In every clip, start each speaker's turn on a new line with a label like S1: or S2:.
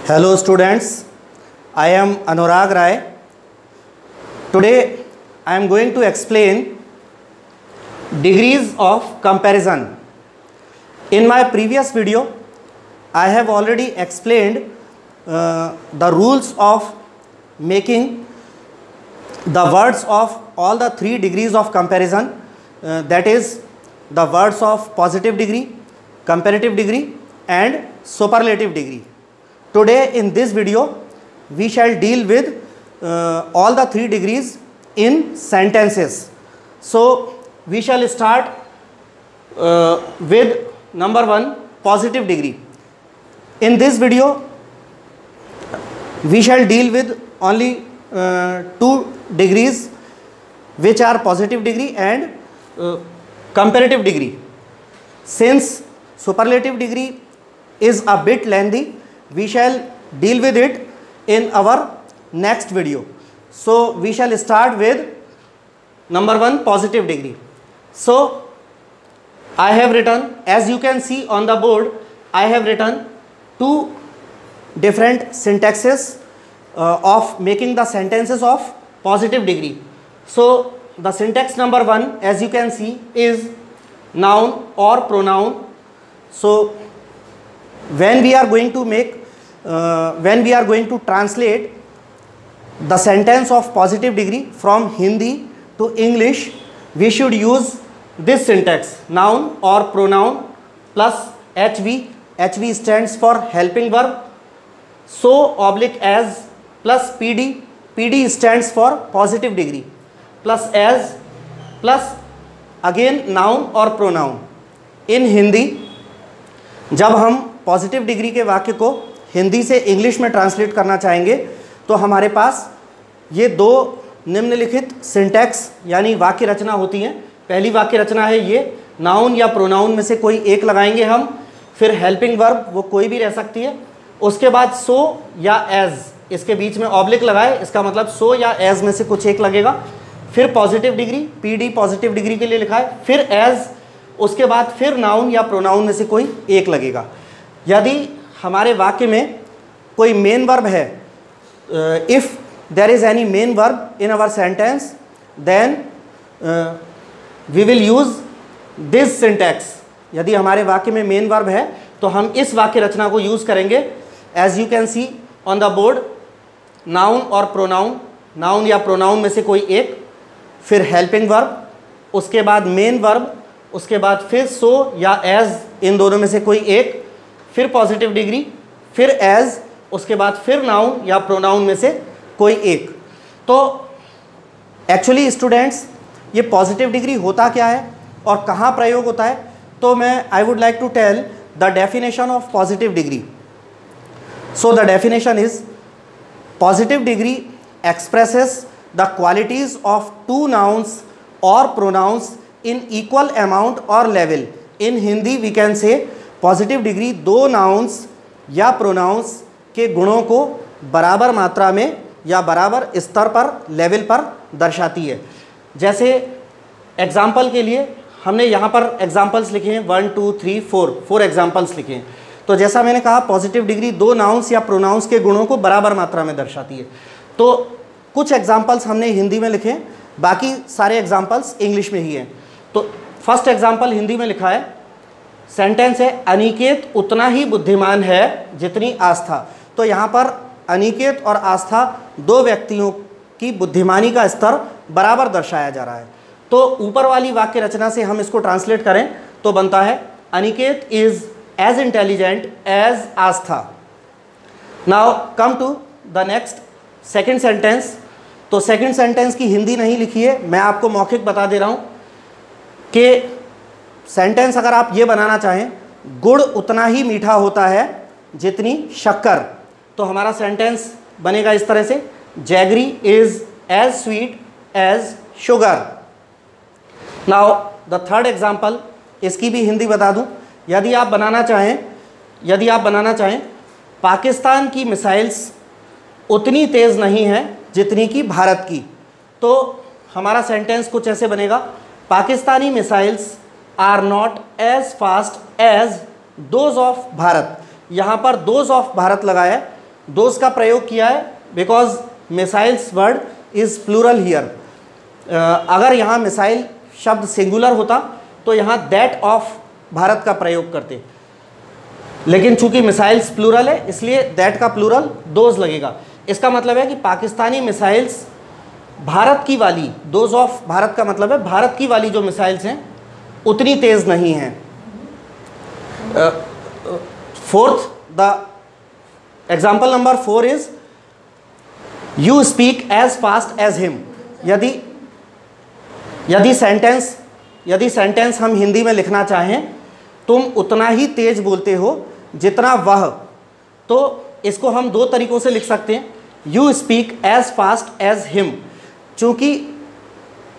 S1: Hello students, I am Anurag Rai. Today I am going to explain degrees of comparison. In my previous video I have already explained the rules of making the words of all the three degrees of comparison, that is the words of positive degree, comparative degree and superlative degree. Today in this video we shall deal with all the three degrees in sentences. So we shall start with number 1, positive degree. In this video we shall deal with only 2 degrees, which are positive degree and comparative degree. Since superlative degree is a bit lengthy, we shall deal with it in our next video. So we shall start with number 1, positive degree. So I have written, as you can see on the board, I have written 2 different syntaxes of making the sentences of positive degree. So the syntax number 1, as you can see, is noun or pronoun. So when we are going to translate the sentence of positive degree from Hindi to English, we should use this syntax, noun or pronoun plus HV. HV stands for helping verb. So oblique as plus PD. PD stands for positive degree plus as plus again noun और pronoun. In Hindi जब हम positive degree के वाक्य को हिंदी से English में translate करना चाहेंगे तो हमारे पास ये 2 निम्नलिखित सिंटैक्स यानी वाक्य रचना होती हैं. पहली वाक्य रचना है ये, नाउन या प्रोनाउन में से कोई एक लगाएंगे हम, फिर हेल्पिंग वर्ब वो कोई भी रह सकती है, उसके बाद सो या एज, इसके बीच में ऑब्लिक लगाए, इसका मतलब सो या एज में से कुछ एक लगेगा, फिर positive degree PD positive degree के लिए लिखा है, फिर एज, उसके बाद फिर नाउन या प्रोनाउन में से कोई एक लगेगा. यदि हमारे वाक्य में कोई मेन वर्ब है, if there is any main verb in our sentence, then we will use this syntax. यदि हमारे वाक्य में मेन वर्ब है तो हम इस वाक्य रचना को यूज़ करेंगे. As you can see on the board, noun और प्रोनाउन, नाउन या प्रोनाउन में से कोई एक, फिर हेल्पिंग वर्ब, उसके बाद मेन वर्ब, उसके बाद फिर सो या एज, इन दोनों में से कोई एक, फिर पॉजिटिव डिग्री, फिर एज, उसके बाद फिर नाउन या प्रोनाउन में से कोई एक. तो एक्चुअली स्टूडेंट्स ये पॉजिटिव डिग्री होता क्या है और कहाँ प्रयोग होता है, तो मैं I would like to tell the definition of positive degree. So the definition is, positive degree expresses the qualities of 2 nouns or pronouns in equal amount or level. In Hindi we can say positive degree 2 nouns या pronouns के गुणों को बराबर मात्रा में या बराबर स्तर पर, लेवल पर दर्शाती है. जैसे एग्जाम्पल के लिए हमने यहाँ पर एग्जाम्पल्स लिखे हैं 1 2 3 4 एग्जाम्पल्स लिखे हैं. तो जैसा मैंने कहा पॉजिटिव डिग्री 2 nouns या प्रोनाउंस के गुणों को बराबर मात्रा में दर्शाती है. तो कुछ एग्जाम्पल्स हमने हिंदी में लिखे हैं, बाकी सारे एग्जाम्पल्स इंग्लिश में ही हैं. तो फर्स्ट एग्जाम्पल हिंदी में लिखा है, सेंटेंस है, अनिकेत उतना ही बुद्धिमान है जितनी आस्था. तो यहाँ पर अनिकेत और आस्था 2 व्यक्तियों की बुद्धिमानी का स्तर बराबर दर्शाया जा रहा है. तो ऊपर वाली वाक्य रचना से हम इसको ट्रांसलेट करें तो बनता है, Aniket is as intelligent as Aastha. Now come to the next second sentence. तो सेकेंड सेंटेंस की हिंदी नहीं लिखी है, मैं आपको मौखिक बता दे रहा हूँ कि सेंटेंस अगर आप ये बनाना चाहें, गुड़ उतना ही मीठा होता है जितनी शक्कर, तो हमारा सेंटेंस बनेगा इस तरह से, jaggery is as sweet as sugar. Now the third example, इसकी भी हिंदी बता दूं, यदि आप बनाना चाहें पाकिस्तान की मिसाइल्स उतनी तेज़ नहीं है जितनी कि भारत की, तो हमारा सेंटेंस कुछ ऐसे बनेगा, Pakistani missiles are not as fast as those of Bharat. यहाँ पर दोज ऑफ भारत लगाया है दोज का प्रयोग किया है because missiles word is plural here. अगर यहाँ मिसाइल शब्द सिंगुलर होता तो यहाँ दैट ऑफ भारत का प्रयोग करते, लेकिन चूंकि मिसाइल्स प्लूरल है इसलिए दैट का प्लूरल दोज लगेगा। इसका मतलब है कि पाकिस्तानी मिसाइल्स भारत की वाली, दोज ऑफ भारत का मतलब है भारत की वाली जो मिसाइल्स हैं उतनी तेज़ नहीं हैं। Fourth, the example number 4 is you speak as fast as him. यदि सेंटेंस हम हिंदी में लिखना चाहें, तुम उतना ही तेज बोलते हो जितना वह, तो इसको हम दो तरीक़ों से लिख सकते हैं। You speak as fast as him. चूँकि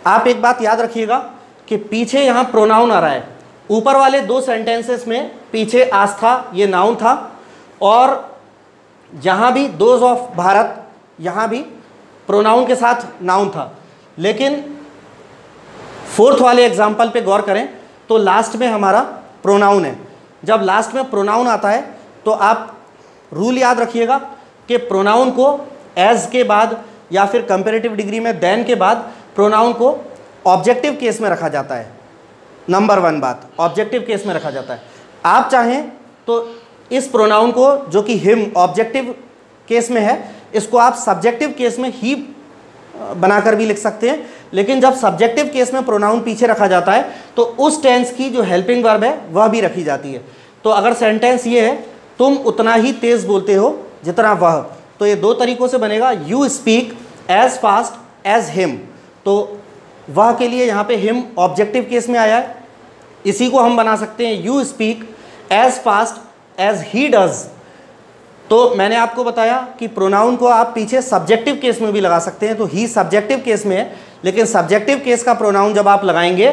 S1: आप एक बात याद रखिएगा कि पीछे यहाँ प्रोनाउन आ रहा है, ऊपर वाले दो सेंटेंसेस में पीछे आस्था ये नाउन था, और यहाँ भी दोज ऑफ भारत यहाँ भी प्रोनाउन के साथ नाउन था। लेकिन फोर्थ वाले एग्जाम्पल पे गौर करें तो लास्ट में हमारा प्रोनाउन है। जब लास्ट में प्रोनाउन आता है तो आप रूल याद रखिएगा कि प्रोनाउन को एज के बाद या फिर कंपैरेटिव डिग्री में देन के बाद प्रोनाउन को ऑब्जेक्टिव केस में रखा जाता है। नंबर 1 बात, ऑब्जेक्टिव केस में रखा जाता है। आप चाहें तो इस प्रोनाउन को जो कि हिम ऑब्जेक्टिव केस में है, इसको आप सब्जेक्टिव केस में ही बनाकर भी लिख सकते हैं। लेकिन जब सब्जेक्टिव केस में प्रोनाउन पीछे रखा जाता है तो उस टेंस की जो हेल्पिंग वर्ब है वह भी रखी जाती है। तो अगर सेंटेंस ये है तुम उतना ही तेज़ बोलते हो जितना वह, तो ये दो तरीक़ों से बनेगा। You speak as fast as him, तो वह के लिए यहाँ पे हिम ऑब्जेक्टिव केस में आया है। इसी को हम बना सकते हैं you speak as fast as he does. तो मैंने आपको बताया कि प्रोनाउन को आप पीछे सब्जेक्टिव केस में भी लगा सकते हैं, तो ही सब्जेक्टिव केस में है, लेकिन सब्जेक्टिव केस का प्रोनाउन जब आप लगाएंगे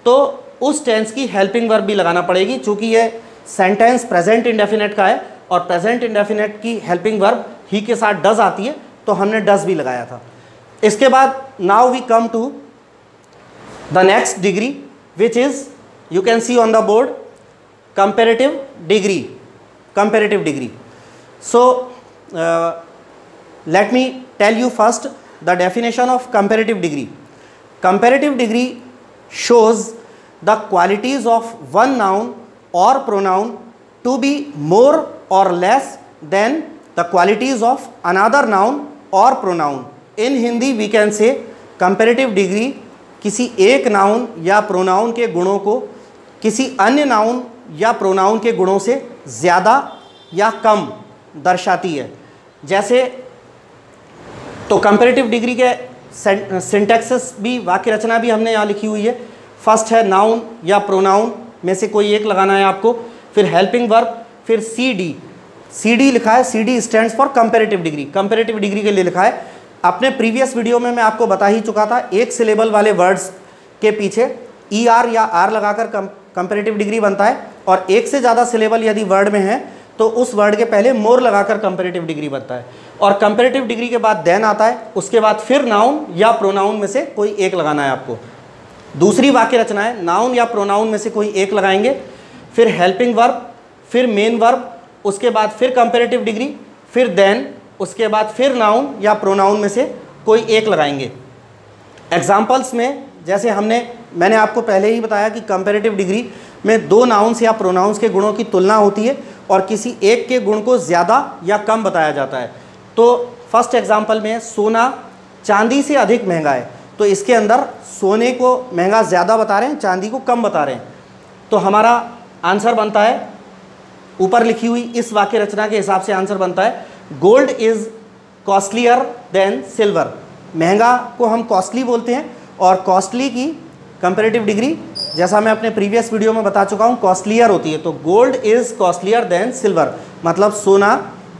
S1: तो उस टेंस की हेल्पिंग वर्ब भी लगाना पड़ेगी। चूँकि ये सेंटेंस प्रेजेंट इंडेफिनेट का है और प्रेजेंट इंडेफिनेट की हेल्पिंग वर्ब ही के साथ डज आती है, तो हमने डज भी लगाया था। इसके बाद now we come to the next degree which is you can see on the board comparative degree. Comparative degree, so let me tell you first the definition of comparative degree. Comparative degree shows the qualities of one noun or pronoun to be more or less than the qualities of another noun or pronoun. In Hindi we can say comparative degree किसी एक noun या pronoun के गुणों को किसी अन्य noun या pronoun के गुणों से ज़्यादा या कम दर्शाती है। जैसे तो कंपैरेटिव डिग्री के सिंटैक्सेस भी, वाक्य रचना भी हमने यहाँ लिखी हुई है। फर्स्ट है नाउन या प्रोनाउन में से कोई एक लगाना है आपको, फिर हेल्पिंग वर्ब, फिर सी डी लिखा है। C D stands for comparative degree, comparative degree के लिए लिखा है। अपने प्रीवियस वीडियो में मैं आपको बता ही चुका था, एक सिलेबल वाले वर्ड्स के पीछे ई आर या आर लगाकर कंपैरेटिव डिग्री बनता है, और एक से ज़्यादा सिलेबल यदि वर्ड में है तो उस वर्ड के पहले मोर लगाकर कंपैरेटिव डिग्री बनता है। और कंपैरेटिव डिग्री के बाद देन आता है, उसके बाद फिर नाउन या प्रोनाउन में से कोई एक लगाना है आपको। दूसरी वाक्य रचना है, नाउन या प्रोनाउन में से कोई एक लगाएंगे, फिर हेल्पिंग वर्ब, फिर मेन वर्ब, उसके बाद फिर कंपैरेटिव डिग्री, फिर देन, उसके बाद फिर नाउन या प्रोनाउन में से कोई एक लगाएंगे। एग्जाम्पल्स में जैसे मैंने आपको पहले ही बताया कि कंपैरेटिव डिग्री में दो नाउन्स या प्रोनाउंस के गुणों की तुलना होती है और किसी एक के गुण को ज़्यादा या कम बताया जाता है। तो फर्स्ट एग्जांपल में सोना चांदी से अधिक महंगा है, तो इसके अंदर सोने को महंगा ज़्यादा बता रहे हैं, चांदी को कम बता रहे हैं। तो हमारा आंसर बनता है, ऊपर लिखी हुई इस वाक्य रचना के हिसाब से आंसर बनता है, gold is costlier then silver. महंगा को हम कॉस्टली बोलते हैं और कॉस्टली की कंपैरेटिव डिग्री, जैसा मैं अपने प्रीवियस वीडियो में बता चुका हूँ, कॉस्टलियर होती है। तो gold is costlier then silver, मतलब सोना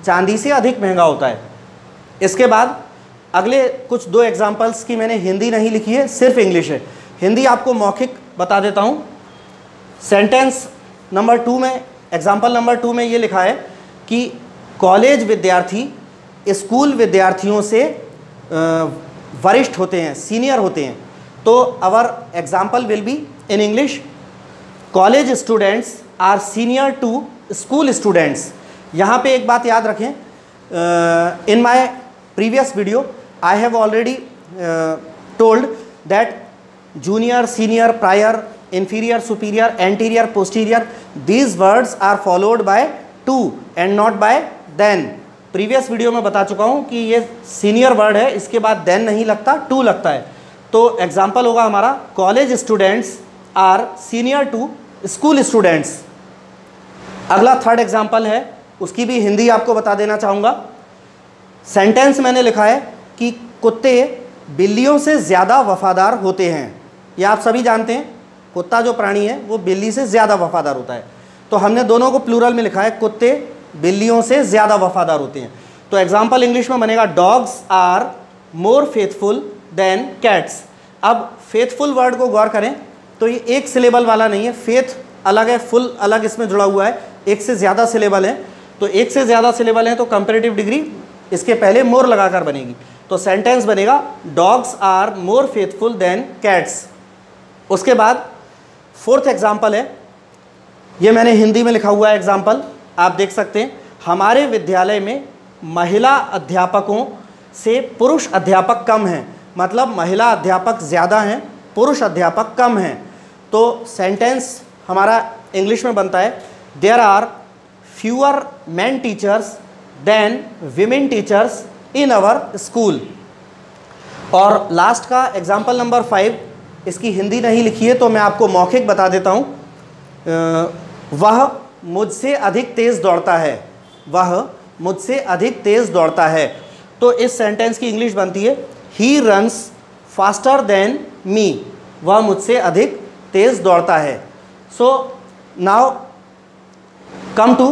S1: चांदी से अधिक महंगा होता है। इसके बाद अगले कुछ दो एग्जाम्पल्स की मैंने हिंदी नहीं लिखी है, सिर्फ इंग्लिश है। हिंदी आपको मौखिक बता देता हूँ। सेंटेंस नंबर 2 में, एग्जाम्पल नंबर 2 में ये लिखा है कि कॉलेज विद्यार्थी स्कूल विद्यार्थियों से वरिष्ठ होते हैं, सीनियर होते हैं। तो our example will be in English, college students are senior to school students. यहाँ पे एक बात याद रखें in my previous video I have already told that junior, senior, prior, inferior, superior, anterior, posterior, these words are followed by to and not by then. Previous video में बता चुका हूँ कि ये सीनियर वर्ड है, इसके बाद देन नहीं लगता, टू लगता है. तो एग्जाम्पल होगा हमारा college students are senior to school students. अगला थर्ड एग्जाम्पल है, उसकी भी हिंदी आपको बता देना चाहूँगा. सेंटेंस मैंने लिखा है कि कुत्ते बिल्लियों से ज़्यादा वफादार होते हैं. ये आप सभी जानते हैं, कुत्ता जो प्राणी है वो बिल्ली से ज़्यादा वफादार होता है. तो हमने दोनों को प्लूरल में लिखा है, कुत्ते बिल्लियों से ज़्यादा वफादार होते हैं. तो एग्जाम्पल इंग्लिश में बनेगा dogs are more faithful than cats. अब फेथफुल वर्ड को गौर करें तो ये एक सिलेबल वाला नहीं है, फेथ अलग है, फुल अलग इसमें जुड़ा हुआ है, एक से ज़्यादा सिलेबल है. तो एक से ज़्यादा सिलेबल है तो कंपेरेटिव डिग्री इसके पहले मोर लगाकर बनेगी. तो सेंटेंस बनेगा dogs are more faithful than cats. उसके बाद फोर्थ एग्जाम्पल है, ये मैंने हिंदी में लिखा हुआ है एग्जाम्पल, आप देख सकते हैं. हमारे विद्यालय में महिला अध्यापकों से पुरुष अध्यापक कम हैं. मतलब महिला अध्यापक ज़्यादा हैं, पुरुष अध्यापक कम हैं. तो सेंटेंस हमारा इंग्लिश में बनता है there are fewer man teachers than women teachers in our school. और लास्ट का एग्जाम्पल नंबर 5, इसकी हिंदी नहीं लिखी है तो मैं आपको मौखिक बता देता हूँ. वह मुझसे अधिक तेज़ दौड़ता है. वह मुझसे अधिक तेज़ दौड़ता है. तो इस सेंटेंस की इंग्लिश बनती है he runs faster than me. वह मुझसे अधिक तेज़ दौड़ता है. So now come to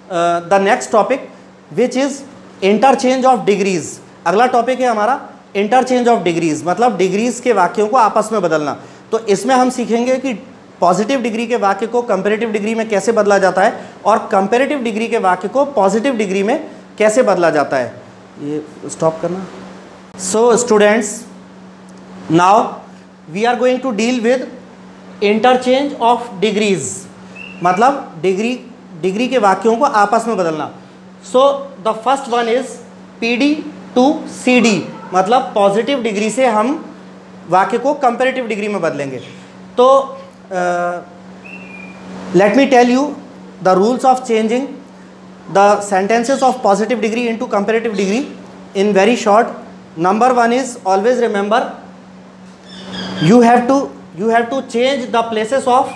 S1: the next topic which is interchange of degrees. अगला टॉपिक है हमारा इंटरचेंज ऑफ डिग्रीज़, मतलब डिग्रीज़ के वाक्यों को आपस में बदलना. तो इसमें हम सीखेंगे कि पॉजिटिव डिग्री के वाक्य को कंपेरेटिव डिग्री में कैसे बदला जाता है और कंपेरेटिव डिग्री के वाक्य को पॉजिटिव डिग्री में कैसे बदला जाता है. ये स्टॉप करना. So students, now we are going to deal with interchange of degrees, मतलब डिग्री के वाक्यों को आपस में बदलना. So the first one is PD to CD, मतलब पॉजिटिव डिग्री से हम वाक्य को कंपेरेटिव डिग्री में बदलेंगे. तो let me tell you the rules of changing the sentences of positive degree into comparative degree in very short. Number one is always remember you have to change the places of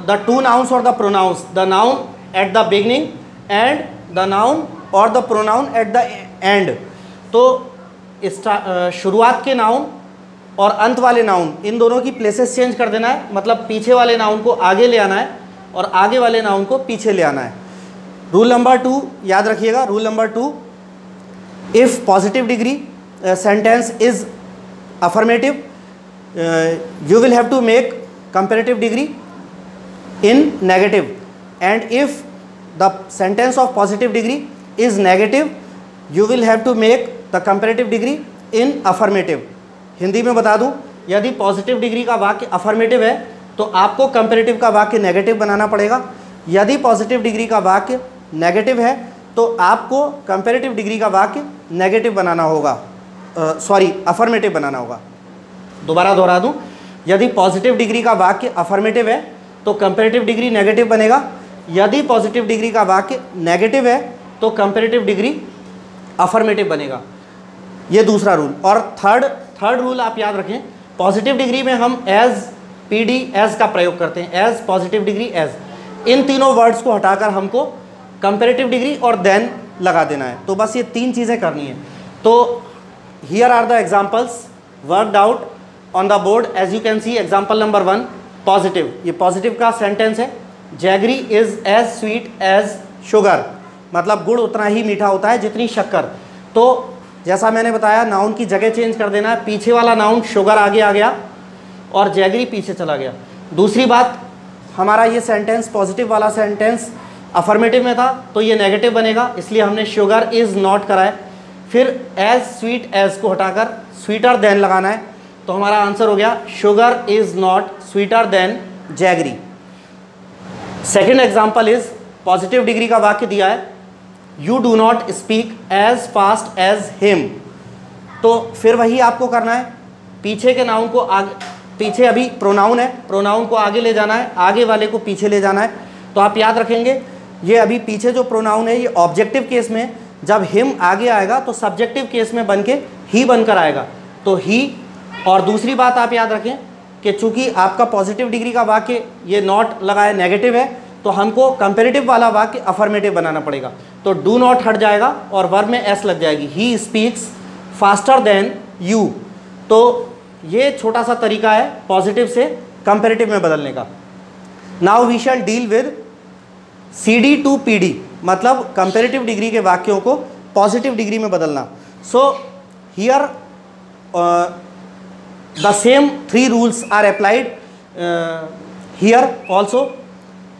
S1: the two nouns or the pronouns, the noun at the beginning and the noun or the pronoun at the end. तो शुरुआत के noun और अंत वाले noun, इन दोनों की places change कर देना है. मतलब पीछे वाले नाउन को आगे ले आना है और आगे वाले नाउन को पीछे ले आना है. रूल नंबर 2 याद रखिएगा. Rule number 2, if positive degree sentence is affirmative you will have to make comparative degree in negative, and if the sentence of positive degree is negative you will have to make the comparative degree in affirmative. Hindi में बता दूं, यदि positive degree का वाक्य affirmative है तो आपको comparative का वाक्य नेगेटिव बनाना पड़ेगा. यदि पॉजिटिव डिग्री का वाक्य नेगेटिव है तो आपको कंपेरेटिव डिग्री का वाक्य नेगेटिव बनाना होगा, अफर्मेटिव बनाना होगा. दोबारा दोहरा दूं, यदि पॉजिटिव डिग्री का वाक्य अफर्मेटिव है तो कंपेरेटिव डिग्री नेगेटिव बनेगा. यदि पॉजिटिव डिग्री का वाक्य नेगेटिव है तो कंपेरेटिव डिग्री अफर्मेटिव बनेगा. ये दूसरा रूल. और थर्ड रूल आप याद रखें, पॉजिटिव डिग्री में हम एज, PD, एज का प्रयोग करते हैं. एज, पॉजिटिव डिग्री, एज, इन तीनों वर्ड्स को हटाकर हमको कंपेरेटिव डिग्री और देन लगा देना है. तो बस ये 3 चीज़ें करनी है. तो here are the examples worked out on the board. As you can see example number 1 positive. ये पॉजिटिव का सेंटेंस है. Jaggery is as sweet as sugar, मतलब गुड़ उतना ही मीठा होता है जितनी शक्कर. तो जैसा मैंने बताया, नाउन की जगह चेंज कर देना है. पीछे वाला नाउन शुगर आगे आ गया और जैगरी पीछे चला गया. दूसरी बात, हमारा ये सेंटेंस पॉजिटिव वाला सेंटेंस अफर्मेटिव में था तो ये नेगेटिव बनेगा, इसलिए हमने शुगर इज़ नॉट करा है. फिर एज स्वीट एज को हटाकर स्वीटर देन लगाना है. तो हमारा आंसर हो गया sugar is not sweeter than jaggery. Second example is positive degree का वाक्य दिया है you do not speak as fast as him. तो फिर वही आपको करना है, पीछे के नाउन को आगे, पीछे अभी प्रोनाउन है, प्रोनाउन को आगे ले जाना है, आगे वाले को पीछे ले जाना है। तो आप याद रखेंगे ये अभी पीछे जो प्रोनाउन है ये ऑब्जेक्टिव केस में, जब हिम आगे आएगा तो सब्जेक्टिव केस में बन के ही बनकर आएगा, तो ही। और दूसरी बात आप याद रखें कि चूंकि आपका पॉजिटिव डिग्री का वाक्य ये नॉट लगा है, नेगेटिव है, तो हमको कंपेरेटिव वाला वाक्य अफर्मेटिव बनाना पड़ेगा। तो डू नॉट हट जाएगा और वर्ब में एस लग जाएगी, he speaks faster than you. तो ये छोटा सा तरीका है पॉजिटिव से कंपेरेटिव में बदलने का। Now we shall deal with CD to PD, मतलब कंपेरेटिव डिग्री के वाक्यों को पॉजिटिव डिग्री में बदलना। So here the same 3 rules are applied here also.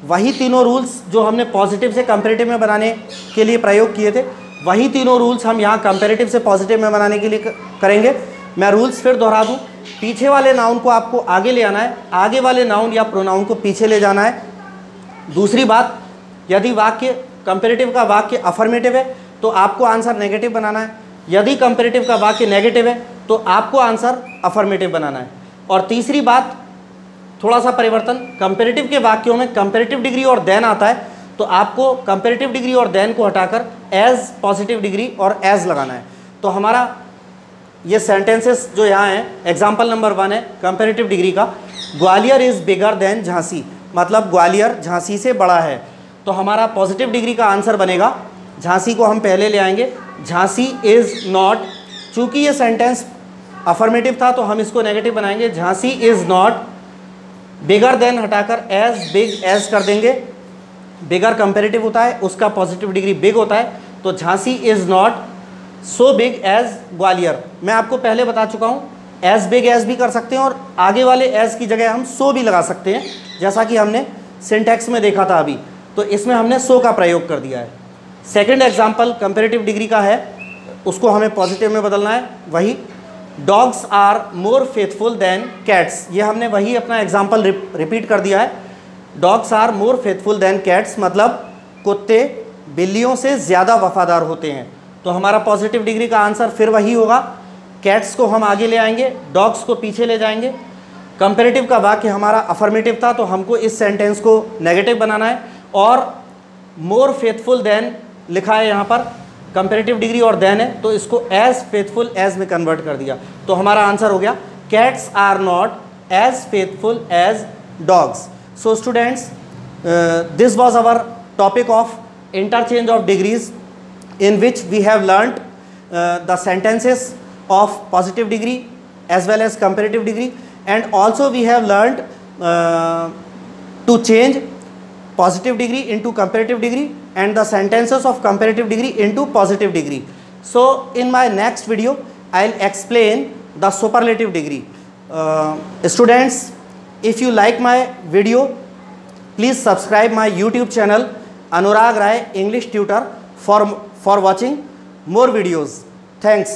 S1: वही तीनों रूल्स जो हमने पॉजिटिव से कंपेरेटिव में बनाने के लिए प्रयोग किए थे, वही तीनों रूल्स हम यहाँ कंपेरेटिव से पॉजिटिव में बनाने के लिए करेंगे। मैं रूल्स फिर दोहरा दूँ, पीछे वाले नाउन को आपको आगे ले आना है, आगे वाले नाउन या प्रोनाउन को पीछे ले जाना है। दूसरी बात, यदि वाक्य कंपेरेटिव का वाक्य अफर्मेटिव है तो आपको आंसर नेगेटिव बनाना है, यदि कंपेरेटिव का वाक्य नेगेटिव है तो आपको आंसर अफर्मेटिव बनाना है। और तीसरी बात, थोड़ा सा परिवर्तन, कंपेरेटिव के वाक्यों में कंपेरेटिव डिग्री और देन आता है, तो आपको कंपेरेटिव डिग्री और देन को हटाकर एज पॉजिटिव डिग्री और एज लगाना है। तो हमारा ये सेंटेंसेस जो यहाँ हैं, एग्जाम्पल नंबर 1 है कंपेरेटिव डिग्री का, Gwalior is bigger than Jhansi, मतलब ग्वालियर झांसी से बड़ा है। तो हमारा पॉजिटिव डिग्री का आंसर बनेगा, झांसी को हम पहले ले आएंगे, झांसी इज़ नॉट, चूँकि ये सेंटेंस अफर्मेटिव था तो हम इसको नेगेटिव बनाएंगे, Jhansi is not, bigger than हटाकर एज बिग एज कर देंगे, बिगर कंपेरेटिव होता है, उसका पॉजिटिव डिग्री बिग होता है, तो Jhansi is not so big as Gwalior. मैं आपको पहले बता चुका हूँ, एज बिग एज भी कर सकते हैं और आगे वाले एज की जगह हम सो भी लगा सकते हैं, जैसा कि हमने सिंटैक्स में देखा था अभी, तो इसमें हमने सो का प्रयोग कर दिया है। सेकंड एग्जांपल कंपेरेटिव डिग्री का है, उसको हमें पॉजिटिव में बदलना है, वही dogs are more faithful than cats, ये हमने वही अपना एग्जांपल रिपीट कर दिया है। Dogs are more faithful than cats, मतलब कुत्ते बिल्लियों से ज़्यादा वफादार होते हैं। तो हमारा पॉजिटिव डिग्री का आंसर फिर वही होगा, कैट्स को हम आगे ले आएंगे, डॉग्स को पीछे ले जाएंगे। कंपेरेटिव का वाक्य हमारा अफर्मेटिव था तो हमको इस सेंटेंस को नेगेटिव बनाना है, और मोर फेथफुल देन लिखा है यहाँ पर, कंपेरेटिव डिग्री और देन है, तो इसको एज फेथफुल एज में कन्वर्ट कर दिया। तो हमारा आंसर हो गया cats are not as faithful as dogs. So students, this was our topic of interchange of degrees in which we have learnt the sentences of positive degree as well as comparative degree, and also we have learnt to change positive degree into comparative degree and the sentences of comparative degree into positive degree. So in my next video I'll explain the superlative degree. Students, if you like my video, please subscribe my YouTube channel Anurag Rai English Tutor for watching more videos. Thanks.